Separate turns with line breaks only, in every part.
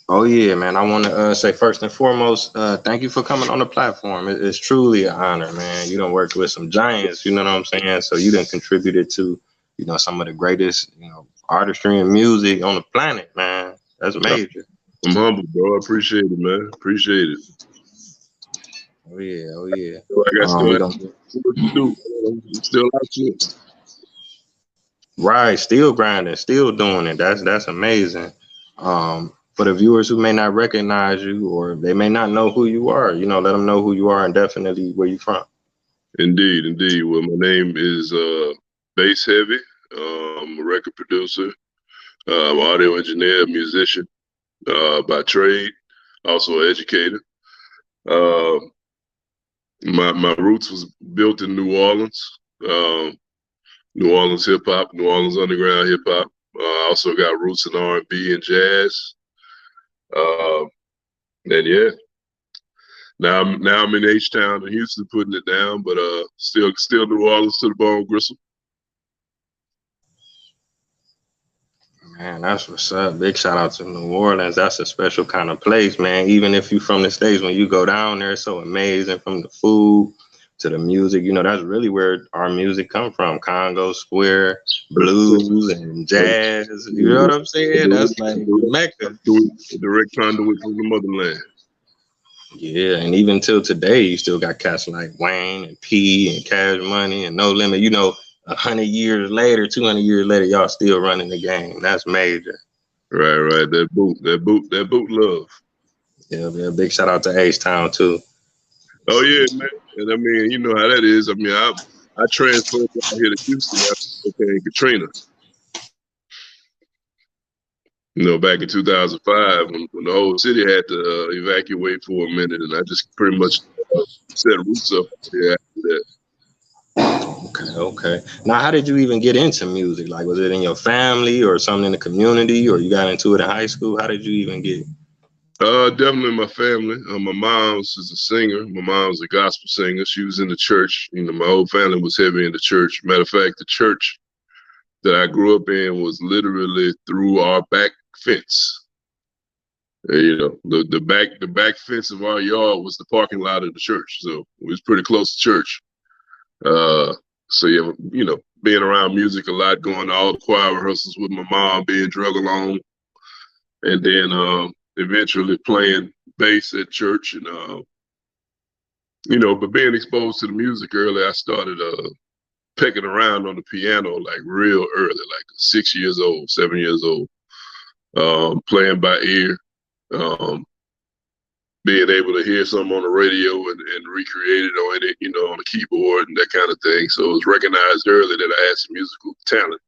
Oh yeah, man. I want to say first and foremost, thank you for coming on the platform. It's truly an honor, man. You done worked with some giants, you know what I'm saying? So you done contributed to, some of the greatest, artistry and music on the planet, man. That's major.
I'm humble, bro. I appreciate it, man. Appreciate it.
Oh yeah, oh yeah.
Like I still
We
have
gonna
work to do. I'm still out here.
right, still grinding, still doing it. That's amazing. For the viewers who may not recognize you or they may not know who you are, let them know who you are and definitely where you from.
Indeed, indeed. Well, my name is Bass Heavy. I'm a record producer, audio engineer, musician by trade, also an educator. Uh, my roots was built in New Orleans, New Orleans hip hop, New Orleans underground hip hop. I also got roots in R&B and jazz. Uh, and yeah, now I'm in H Town in Houston putting it down, but still New Orleans to the bone, Grissom.
Man, that's what's up. Big shout out to New Orleans. That's a special kind of place, man. Even if you from the States, when you go down there, it's so amazing from the food to the music. That's really where our music come from. Congo Square, blues and jazz. You know what I'm saying? That's like Mecca.
A direct conduit from the motherland.
Yeah, and even till today, you still got cats like Wayne and P and Cash Money and No Limit. 100 years later, 200 years later, y'all still running the game. That's major.
Right. That boot love.
Yeah, yeah. Big shout out to H Town too.
Oh yeah, man. And I mean, you know how that is. I mean, I transferred down here to Houston after Hurricane Katrina. Back in 2005, when the whole city had to evacuate for a minute, and I just pretty much set roots up there after that.
Okay. Now, how did you even get into music? Like, was it in your family or something in the community, or you got into it in high school? How did you even get it?
Definitely my family. My mom's is a singer. My mom's a gospel singer. She was in the church. My whole family was heavy in the church. Matter of fact, the church that I grew up in was literally through our back fence. The back fence of our yard was the parking lot of the church, so it was pretty close to church. So yeah, being around music a lot, going to all the choir rehearsals with my mom, being drug along, and then eventually playing bass at church, and but being exposed to the music early, I started pecking around on the piano like real early, like 6 years old, 7 years old, playing by ear. Being able to hear something on the radio and recreate it on it, on the keyboard and that kind of thing. So it was recognized early that I had some musical talent.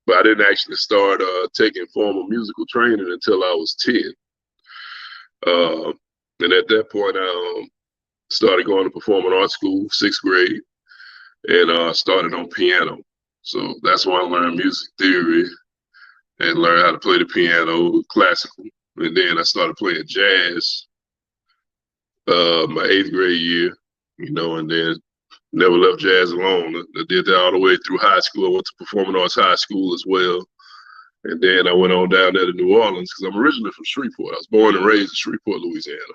But I didn't actually start taking formal musical training until I was 10. And at that point, I started going to performing arts school, 6th grade, and started on piano. So that's when I learned music theory and learned how to play the piano, classical. And then I started playing jazz my 8th grade year, and then never left jazz alone. I did that all the way through high school. I went to Performing Arts High School as well. And then I went on down there to New Orleans because I'm originally from Shreveport. I was born and raised in Shreveport, Louisiana.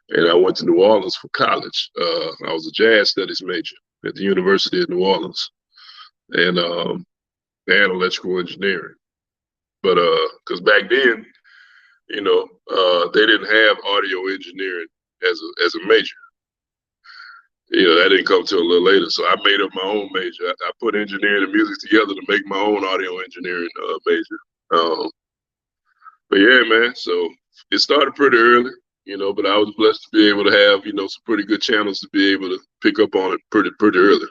And I went to New Orleans for college. I was a jazz studies major at the University of New Orleans and electrical engineering. But because back then, they didn't have audio engineering as a major. That didn't come till a little later. So I made up my own major. I put engineering and music together to make my own audio engineering major. But yeah, man. So it started pretty early, but I was blessed to be able to have, some pretty good channels to be able to pick up on it pretty early.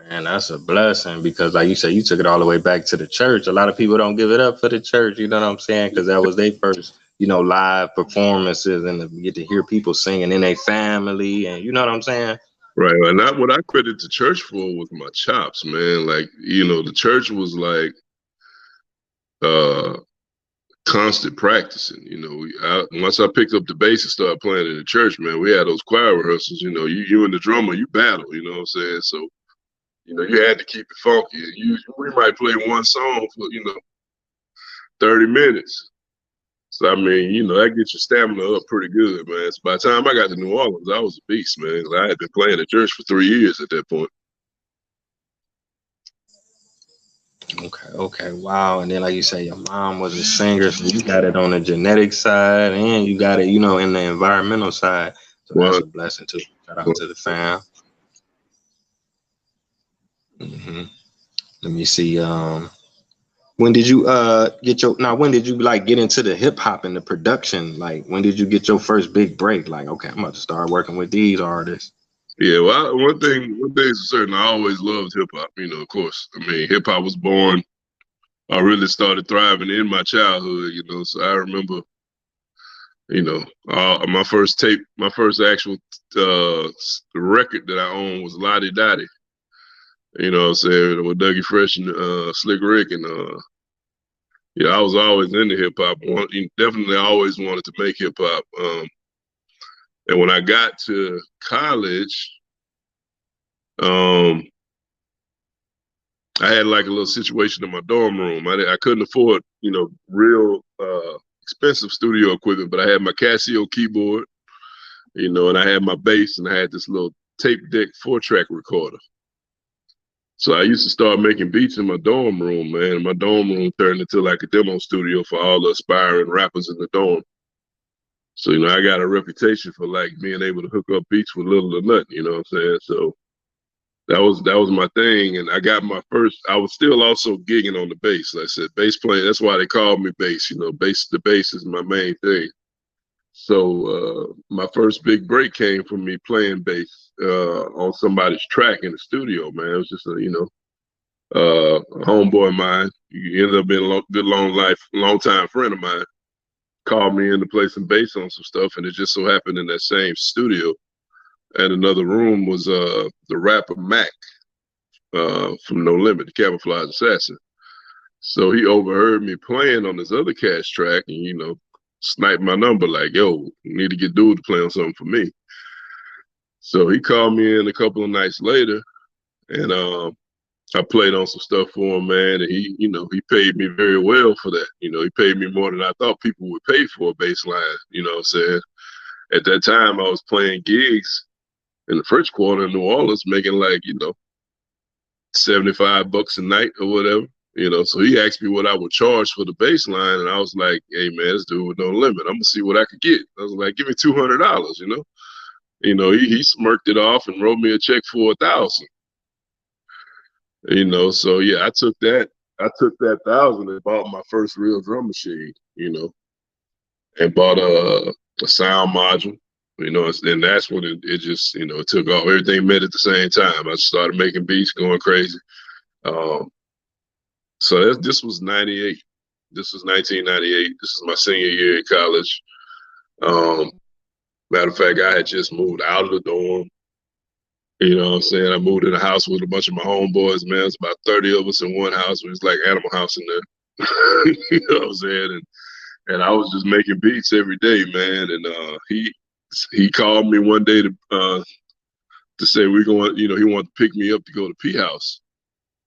Man, that's a blessing because, like you said, you took it all the way back to the church. A lot of people don't give it up for the church. You know what I'm saying? Because that was their first, live performances, and you get to hear people singing in their family, and you know what I'm saying?
Right. And what I credit the church for was my chops, man. Like, the church was like constant practicing. Once I picked up the bass and started playing in the church, man, we had those choir rehearsals. You and the drummer, you battle. You know what I'm saying? So You know, you had to keep it funky. We might play one song for 30 minutes. So I mean, that gets your stamina up pretty good, man. So by the time I got to New Orleans, I was a beast, man. 'Cause I had been playing at church for 3 years at that point.
Okay, wow. And then, like you say, your mom was a singer, so you got it on the genetic side, and you got it, in the environmental side. So that's
Well,
a blessing too. Shout out to the fam. Let me see. When did you when did you like get into the hip hop and the production? Like, when did you get your first big break? Like, okay, I'm about to start working with these artists.
yeah, well, one thing is certain. I always loved hip hop. Of course. I mean, hip hop was born. I really started thriving in my childhood. So I remember, my first tape, my first actual record that I owned was Lottie Dottie. You know what I'm saying? With Dougie Fresh and Slick Rick. And I was always into hip hop. Definitely always wanted to make hip hop. And when I got to college, I had like a little situation in my dorm room. I couldn't afford, real expensive studio equipment, but I had my Casio keyboard, and I had my bass, and I had this little tape deck 4-track recorder. So I used to start making beats in my dorm room, man. My dorm room turned into like a demo studio for all the aspiring rappers in the dorm. So, I got a reputation for like being able to hook up beats with little or nothing, you know what I'm saying? So that was my thing. And I got my first, I was still also gigging on the bass. Like I said, bass playing, that's why they called me bass, the bass is my main thing. So my first big break came from me playing bass on somebody's track in the studio, man. It was just a homeboy of mine. He ended up being a good long time friend of mine. Called me in to play some bass on some stuff, and it just so happened in that same studio and another room was the rapper Mac from No Limit, the Camouflage Assassin. So he overheard me playing on this other Cash track and, sniped my number like, yo, you need to get dude to play on something for me. So he called me in a couple of nights later and I played on some stuff for him, man. And he paid me very well for that. He paid me more than I thought people would pay for a bass line, you know what I'm saying? At that time, I was playing gigs in the first quarter in New Orleans, making like, $75 a night or whatever. So he asked me what I would charge for the bass line, and I was like, hey man, this dude with No Limit. I'm gonna see what I could get. I was like, give me $200, he smirked it off and wrote me a check for $1,000. So yeah, I took that $1,000 and bought my first real drum machine, and bought a sound module. And that's when it just, it took off. Everything met at the same time. I started making beats, going crazy. So this was 98. This was 1998. This is my senior year in college. Matter of fact, I had just moved out of the dorm. You know what I'm saying? I moved in a house with a bunch of my homeboys, man. It's about 30 of us in one house. It was like Animal House in there. You know what I'm saying? And I was just making beats every day, man. And he called me one day to say we're going, he wanted to pick me up to go to P House.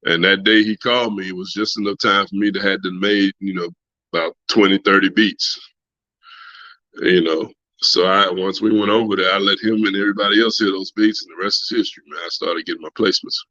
And that day he called me, it was just enough time for me to have to made, about 20, 30 beats. So once we went over there, I let him and everybody else hear those beats, and the rest is history, man. I started getting my placements.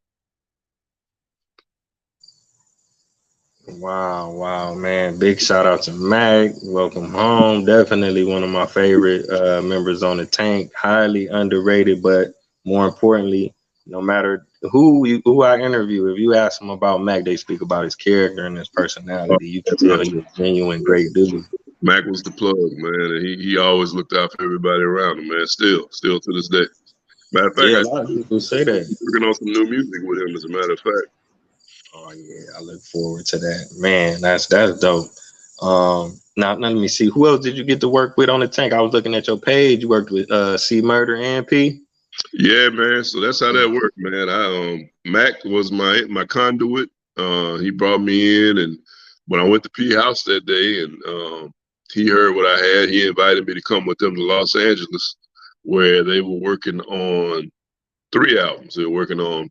Wow, man. Big shout out to Mac. Welcome home. Definitely one of my favorite members on the Tank. Highly underrated, but more importantly, no matter who I interview, if you ask them about Mac, they speak about his character and his personality. You can tell he's a genuine, great dude.
Mac was the plug, man, and he always looked out for everybody around him, man. Still to this day. Matter of fact,
yeah, a lot of people say that.
Working on some new music with him, as a matter of fact.
Oh yeah, I look forward to that, man. That's dope. Now let me see. Who else did you get to work with on the Tank? I was looking at your page. You worked with C Murder and P.
Yeah, man. So that's how that worked, man. Mac was my conduit. He brought me in, and when I went to P House that day, and he heard what I had, he invited me to come with them to Los Angeles, where they were working on 3 albums. They were working on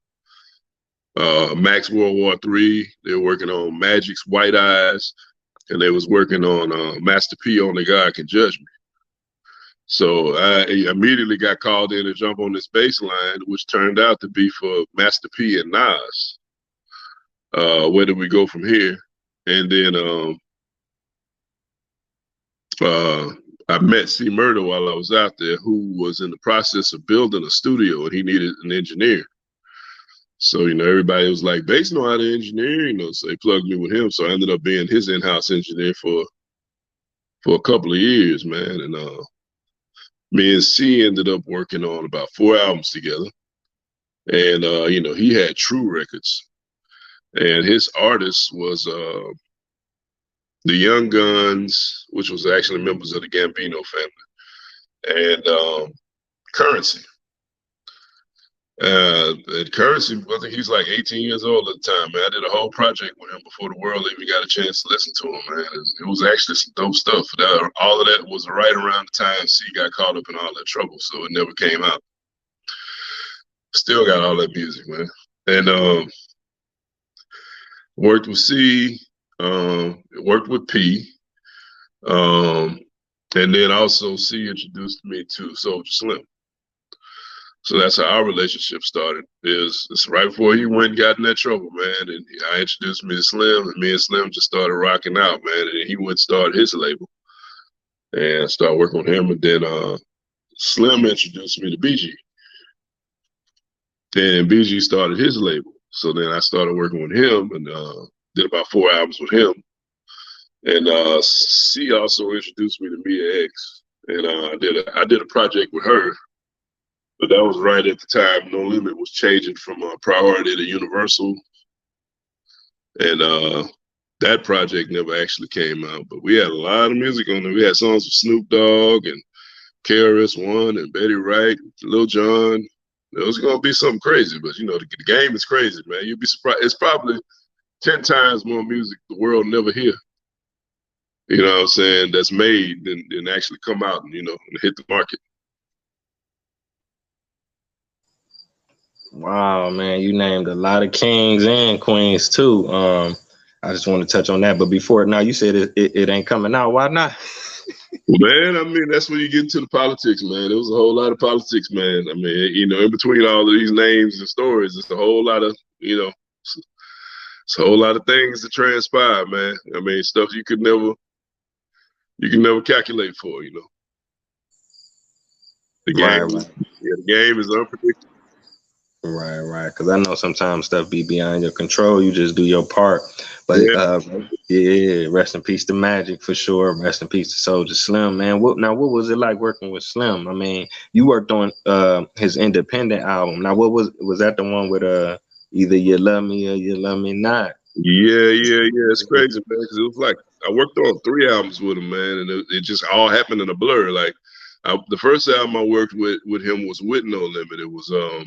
Max World War III. They were working on Magic's White Eyes, and they was working on Master P, Only God Can Judge Me. So I immediately got called in to jump on this bass line, which turned out to be for Master P and Nas. Where do we go from here? And then I met C Murder while I was out there, who was in the process of building a studio, and he needed an engineer. So, everybody was like, bass know how to engineer, so they plugged me with him. So I ended up being his in-house engineer for a couple of years, man. And me and C ended up working on about 4 albums together. And, he had True Records. And his artist was the Young Guns, which was actually members of the Gambino family, and Currency. And Currency, I think he's like 18 years old at the time, man. I did a whole project with him before the world even got a chance to listen to him, man. It was actually some dope stuff. All of that was right around the time C got caught up in all that trouble, so it never came out. Still got all that music, man. And worked with C, worked with P, and then also C introduced me to Soulja Slim. So that's how our relationship started. It's right before he went and got in that trouble, man. And I introduced me to Slim, and me and Slim just started rocking out, man. And he went and started his label, and I started working with him. And then Slim introduced me to BG. Then BG started his label. So then I started working with him and did about 4 albums with him. And C also introduced me to Mia X, and I did a project with her. But that was right at the time No Limit was changing from Priority to Universal. And that project never actually came out. But we had a lot of music on there. We had songs with Snoop Dogg and KRS-One and Betty Wright, Lil Jon. It was going to be something crazy. But, the game is crazy, man. You'd be surprised. It's probably 10 times more music the world never hear. You know what I'm saying? That's made than actually come out and, and hit the market.
Wow, man, you named a lot of kings and queens too. I just want to touch on that, but before now, you said it ain't coming out. Why not?
Man, I mean, that's when you get into the politics, man. There was a whole lot of politics, man. I mean, in between all of these names and stories, it's a whole lot of, it's a whole lot of things that transpire, man. I mean, stuff you can never calculate for, The game,
Right.
Yeah, the game is unpredictable.
Right. Because I know sometimes stuff be beyond your control. You just do your part. But yeah, rest in peace to Magic for sure. Rest in peace to Soulja Slim, man. What was it like working with Slim? I mean, you worked on his independent album. Now, was that the one with either You Love Me or You Love Me Not?
Yeah. It's crazy, man. Because it was like I worked on 3 albums with him, man, and it just all happened in a blur. Like the first album I worked with him was with No Limit. It was The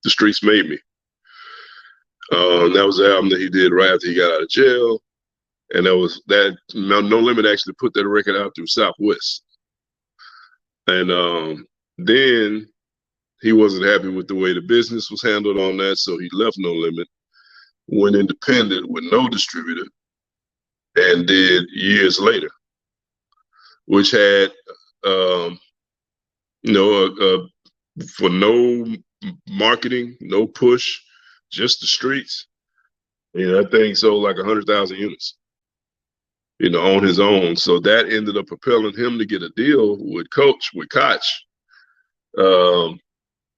Streets Made Me. That was the album that he did right after he got out of jail. And No Limit actually put that record out through Southwest. And then he wasn't happy with the way the business was handled on that, so he left No Limit, went independent with no distributor, and did Years Later, which had, for no marketing, no push, just the streets. That thing sold like 100,000 units, on his own. So that ended up propelling him to get a deal with Koch.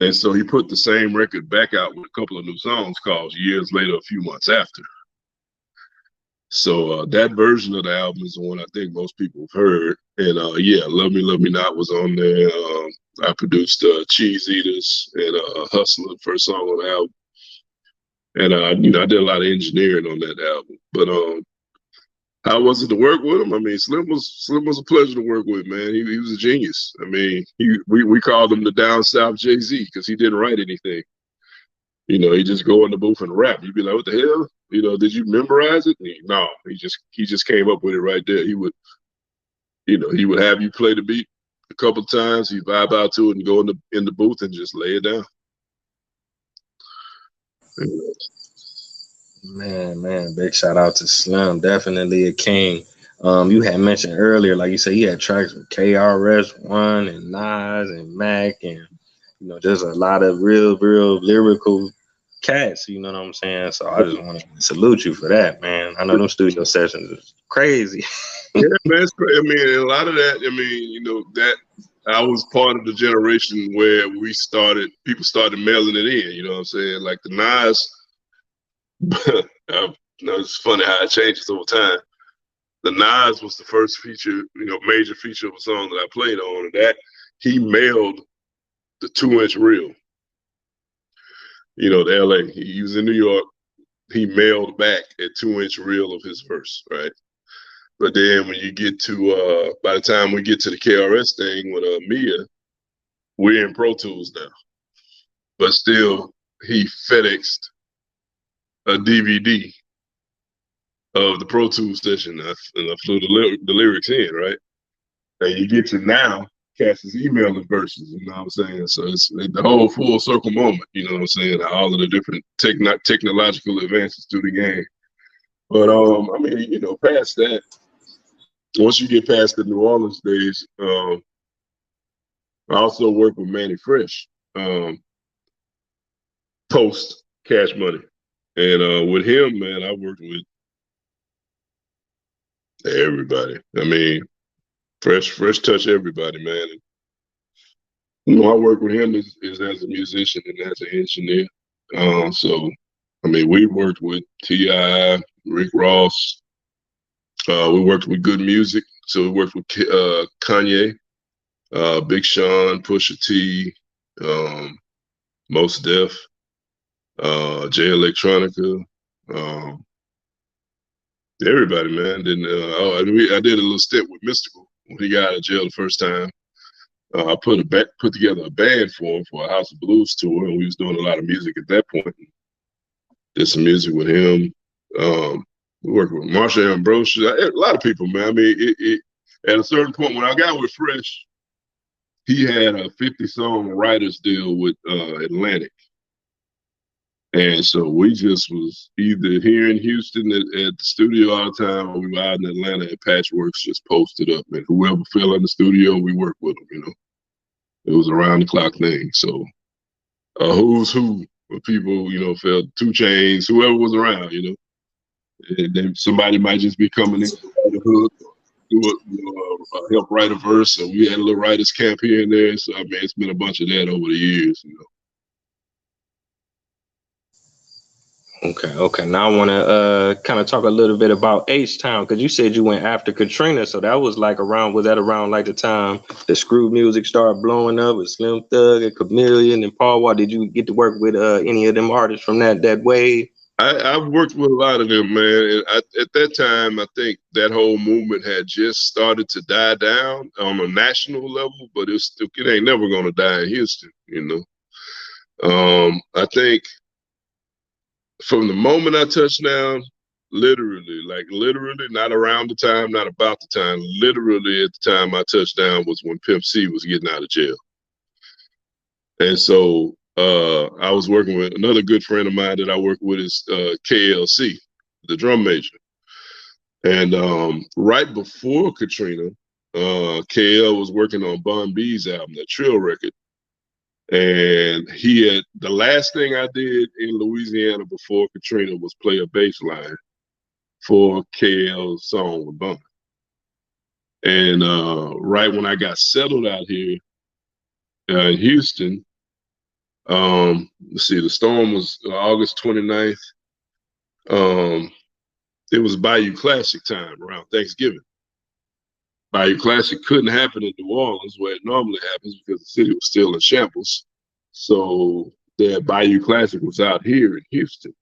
And so he put the same record back out with a couple of new songs called Years Later, a few months after. So that version of the album is the one I think most people have heard. And Love Me, Love Me Not was on there. I produced Cheese Eaters and Hustler, first song on the album. And I did a lot of engineering on that album. But how was it to work with him? I mean, Slim was a pleasure to work with, man. He was a genius. I mean, we called him the down south Jay-Z because he didn't write anything. He just go in the booth and rap. You'd be like, what the hell? Did you memorize it? No, he just came up with it right there. He would have you play the beat a couple of times. He'd vibe out to it and go in the booth and just lay it down.
Man, big shout out to Slim. Definitely a king. You had mentioned earlier, like you said, you had tracks with KRS-One and Nas and Mac, and just a lot of real lyrical cats. You know what I'm saying? So I just want to salute you for that, man. I know them studio sessions is crazy.
Yeah, man, it's great. I mean, a lot of that. I mean, that I was part of the generation where people started mailing it in. You know what I'm saying? Like the Nas. It's funny how it changes over time. The Nas was the first feature, major feature of a song that I played on, and that he mailed the 2-inch reel, to LA. He was in New York. He mailed back a 2-inch reel of his verse, right? But then when you get to, by the time we get to the KRS thing with Mia, we're in Pro Tools now. But still, he FedExed a DVD of the Pro Tools session, and I flew the lyrics in, right? And you get to now, Cass is emailing verses, you know what I'm saying? So it's the whole full circle moment, you know what I'm saying? All of the different technological advances through the game. But I mean, past that, once you get past the New Orleans days, I also work with Manny Fresh, post Cash Money. And with him, man, I worked with everybody. I mean, Fresh touch everybody, man. And, I work with him is as a musician and as an engineer. So, I mean, we worked with T.I., Rick Ross. We worked with Good Music. So we worked with Kanye, Big Sean, Pusha T, Mos Def, Jay Electronica, everybody, man. Then I did a little stint with Mystical when he got out of jail the first time. I put together a band for him for a House of Blues tour, and we was doing a lot of music at that point. Did some music with him. We worked with Marsha Ambrosius, a lot of people, man. I mean, at a certain point when I got with Fresh, he had a 50-song writers deal with Atlantic. And so we just was either here in Houston at the studio all the time, or we were out in Atlanta at Patchworks just posted up. And whoever fell in the studio, we worked with them, It was around the clock thing. So who's who of people, fell 2 Chainz, whoever was around, And then somebody might just be coming in the hood, help write a verse. So we had a little writers camp here and there. So I mean, it's been a bunch of that over the years,
Okay. Now I want to kind of talk a little bit about H-Town, because you said you went after Katrina, so that was was that around like the time the screw music started blowing up with Slim Thug and Chameleon and Paul Wall? Did you get to work with any of them artists from that wave?
I've worked with a lot of them, man. And at that time, I think that whole movement had just started to die down on a national level, but it ain't never going to die in Houston, I think from the moment I touched down, literally, not around the time, not about the time, literally at the time I touched down was when Pimp C was getting out of jail. And so I was working with another good friend of mine that I work with is KLC, the drum major. And right before Katrina, KL was working on Bun B's album, that Trill record. And the last thing I did in Louisiana before Katrina was play a bass line for KL's song with Bun. And right when I got settled out here in Houston, let's see, the storm was August 29th. It was Bayou Classic time around Thanksgiving. Bayou Classic couldn't happen in New Orleans where it normally happens because the city was still in shambles. So the Bayou Classic was out here in Houston.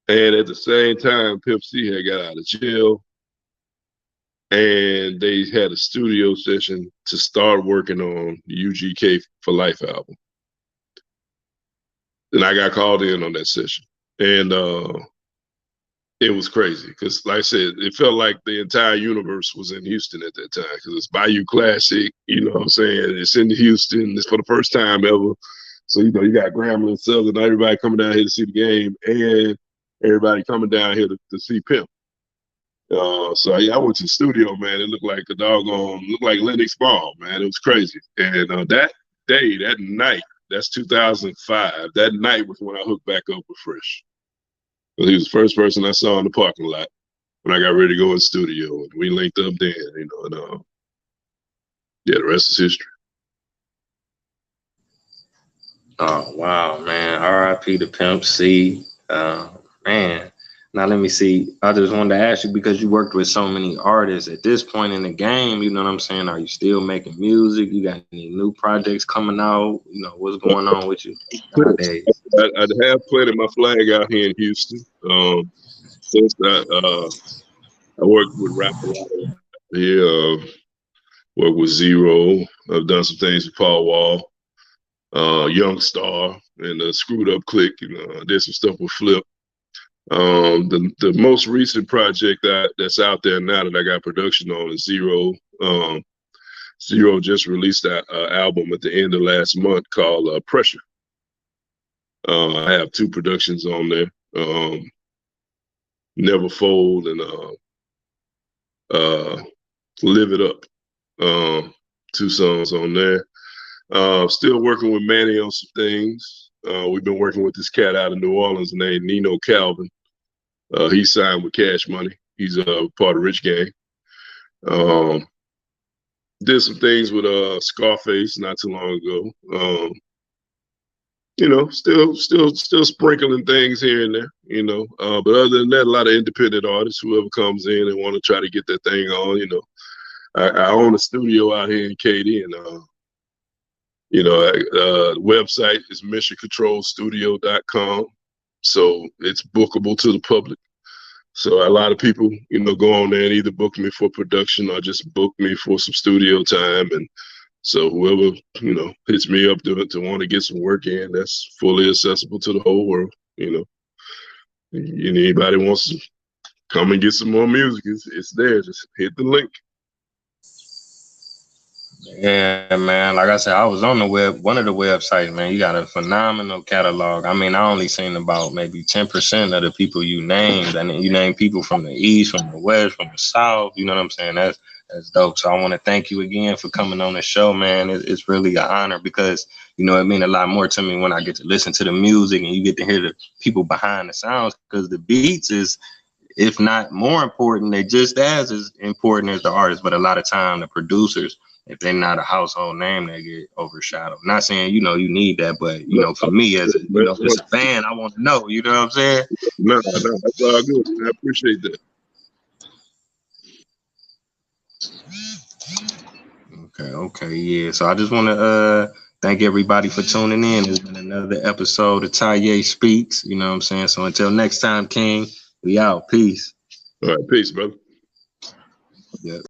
And at the same time, Pimp C had got out of jail. And they had a studio session to start working on the UGK for Life album. And I got called in on that session. And it was crazy because, like I said, it felt like the entire universe was in Houston at that time because it's Bayou Classic, you know what I'm saying? It's in Houston. It's for the first time ever. So, you know, you got Grambling, Southern, everybody coming down here to see the game, and everybody coming down here to see Pimp. So yeah, I went to the studio, man. It looked like looked like Lennox Ball, man. It was crazy. And that day, that night, that's 2005. That night was when I hooked back up with Fresh. He was the first person I saw in the parking lot when I got ready to go in the studio. And we linked up then, you know, and yeah, the rest is history.
Oh wow, man! R.I.P. to Pimp C. Man. Now let me see. I just wanted to ask you, because you worked with so many artists at this point in the game. You know what I'm saying? Are you still making music? You got any new projects coming out? You know, what's going on with you nowadays?
I have planted my flag out here in Houston. Since I worked with rapper here, worked with Zero. I've done some things with Paul Wall, Young Star, and the Screwed Up Click. You know, I did some stuff with Flip. The most recent project that's out there now that I got production on is Zero. Zero just released that album at the end of last month called Pressure. I have 2 productions on there, Never Fold and Live It Up. 2 songs on there. Still working with Manny on some things. We've been working with this cat out of New Orleans named Nino Calvin. He signed with Cash Money. He's part of Rich Gang. Did some things with Scarface not too long ago. You know, still sprinkling things here and there, you know. But other than that, a lot of independent artists, whoever comes in and want to try to get that thing on, you know. I own a studio out here in Katy, and you know, the website is missioncontrolstudio.com. So it's bookable to the public. So a lot of people, you know, go on there and either book me for production or just book me for some studio time. And so whoever, you know, hits me up to want to get some work in, that's fully accessible to the whole world. You know, anybody wants to come and get some more music, it's there. Just hit the link.
Yeah, man. Like I said, I was on the one of the websites, man. You got a phenomenal catalog. I mean, I only seen about maybe 10% of the people you named, and you named people from the East, from the West, from the South. You know what I'm saying? That's dope. So I want to thank you again for coming on the show, man. It's really an honor, because, you know, it means a lot more to me when I get to listen to the music and you get to hear the people behind the sounds, because the beats is, if not more important, they just as important as the artists. But a lot of time the producers, if they're not a household name, they get overshadowed. Not saying, you know, you need that, but, you know, for me as a, you know, as a fan, I want to know, you know what I'm saying?
No, that's all good. I appreciate that.
Okay, yeah. So I just want to thank everybody for tuning in. There's been another episode of Taye Speaks, you know what I'm saying? So until next time, King, we out. Peace.
All right, peace, brother.
Yep.